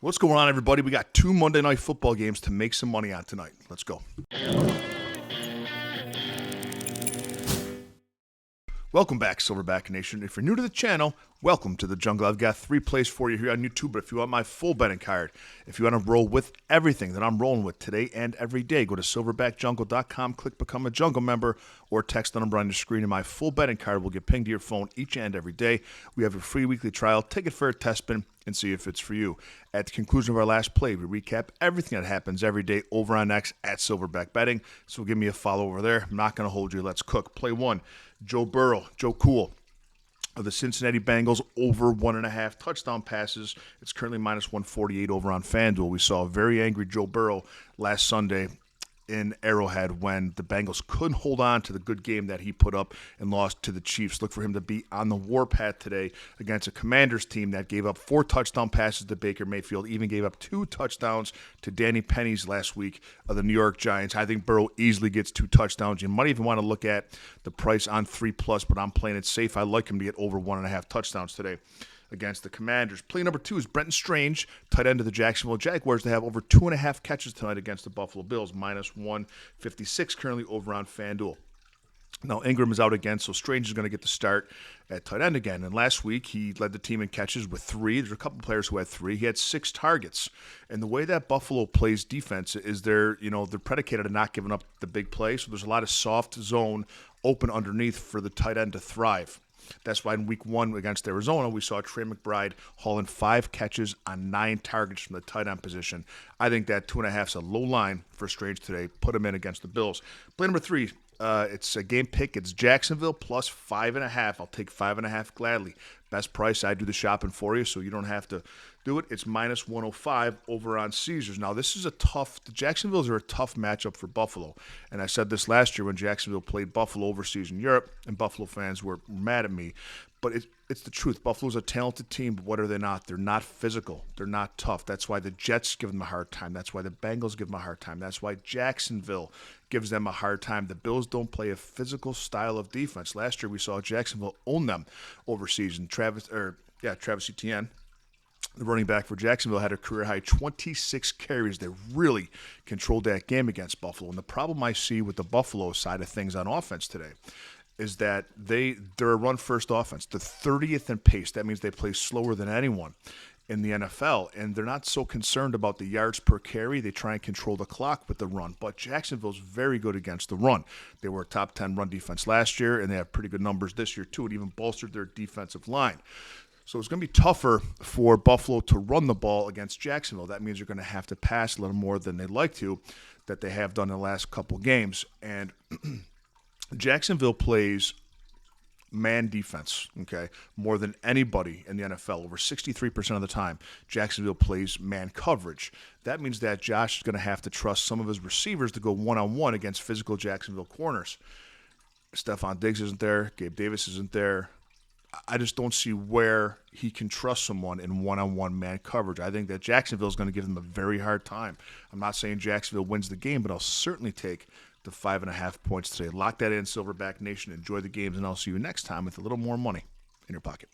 What's going on, everybody? We got 2 Monday Night Football games to make some money on tonight. Let's go. Welcome back, Silverback Nation. If you're new to the channel, welcome to the jungle. I've got 3 plays for you here on YouTube, but if you want my full betting card, if you want to roll with everything that I'm rolling with today and every day, go to silverbackjungle.com, click Become a Jungle Member, or text the number on your screen, and my full betting card will get pinged to your phone each and every day. We have a free weekly trial. Take it for a test spin and see if it's for you. At the conclusion of our last play, we recap everything that happens every day over on X at Silverback Betting, so give me a follow over there. I'm not going to hold you. Let's cook. Play 1. Joe Burrow, Joe Cool, of the Cincinnati Bengals, over 1.5 touchdown passes. It's currently minus 148 over on FanDuel. We saw a very angry Joe Burrow last Sunday in Arrowhead when the Bengals couldn't hold on to the good game that he put up and lost to the Chiefs. Look for him to be on the warpath today against a Commanders team that gave up 4 touchdown passes to Baker Mayfield, even gave up 2 touchdowns to Danny Pennies last week of the New York Giants. I think Burrow easily gets 2 touchdowns. You might even want to look at the price on 3+, but I'm playing it safe. I like him to get over 1.5 touchdowns today against the Commanders. Play number 2 is Brenton Strange, tight end of the Jacksonville Jaguars. They have over 2.5 catches tonight against the Buffalo Bills, minus 156 currently over on FanDuel. Now, Ingram is out again, so Strange is going to get the start at tight end again. And last week, he led the team in catches with 3. There's a couple players who had 3. He had 6 targets. And the way that Buffalo plays defense is they're predicated on not giving up the big play, so there's a lot of soft zone open underneath for the tight end to thrive. That's why in week 1 against Arizona, we saw Trey McBride hauling 5 catches on 9 targets from the tight end position. I think that 2.5 is a low line for Strange today. Put him in against the Bills. Play number 3, it's a game pick. It's Jacksonville plus 5.5. I'll take 5.5 gladly. Best price. I do the shopping for you, so you don't have to do it. It's minus 105 over on Caesars. Now, this is the Jacksonvilles are a tough matchup for Buffalo. And I said this last year when Jacksonville played Buffalo overseas in Europe, and Buffalo fans were mad at me. But it's the truth. Buffalo's a talented team, but what are they not? They're not physical. They're not tough. That's why the Jets give them a hard time. That's why the Bengals give them a hard time. That's why Jacksonville gives them a hard time. The Bills don't play a physical style of defense. Last year we saw Jacksonville own them overseas. And Travis Etienne, the running back for Jacksonville, had a career-high 26 carries. They really controlled that game against Buffalo. And the problem I see with the Buffalo side of things on offense today is that they're a run-first offense. The 30th in pace. That means they play slower than anyone in the NFL, and they're not so concerned about the yards per carry. They try and control the clock with the run. But Jacksonville's very good against the run. They were a top 10 run defense last year, and they have pretty good numbers this year, too, and even bolstered their defensive line. So it's going to be tougher for Buffalo to run the ball against Jacksonville. That means you're going to have to pass a little more than they'd like to, that they have done in the last couple games. And Jacksonville plays man defense, okay, more than anybody in the NFL. Over 63% of the time, Jacksonville plays man coverage. That means that Josh is going to have to trust some of his receivers to go one-on-one against physical Jacksonville corners. Stephon Diggs isn't there. Gabe Davis isn't there. I just don't see where he can trust someone in one-on-one man coverage. I think that Jacksonville is going to give them a very hard time. I'm not saying Jacksonville wins the game, but I'll certainly take the 5.5 points today. Lock that in, Silverback Nation. Enjoy the games, and I'll see you next time with a little more money in your pocket.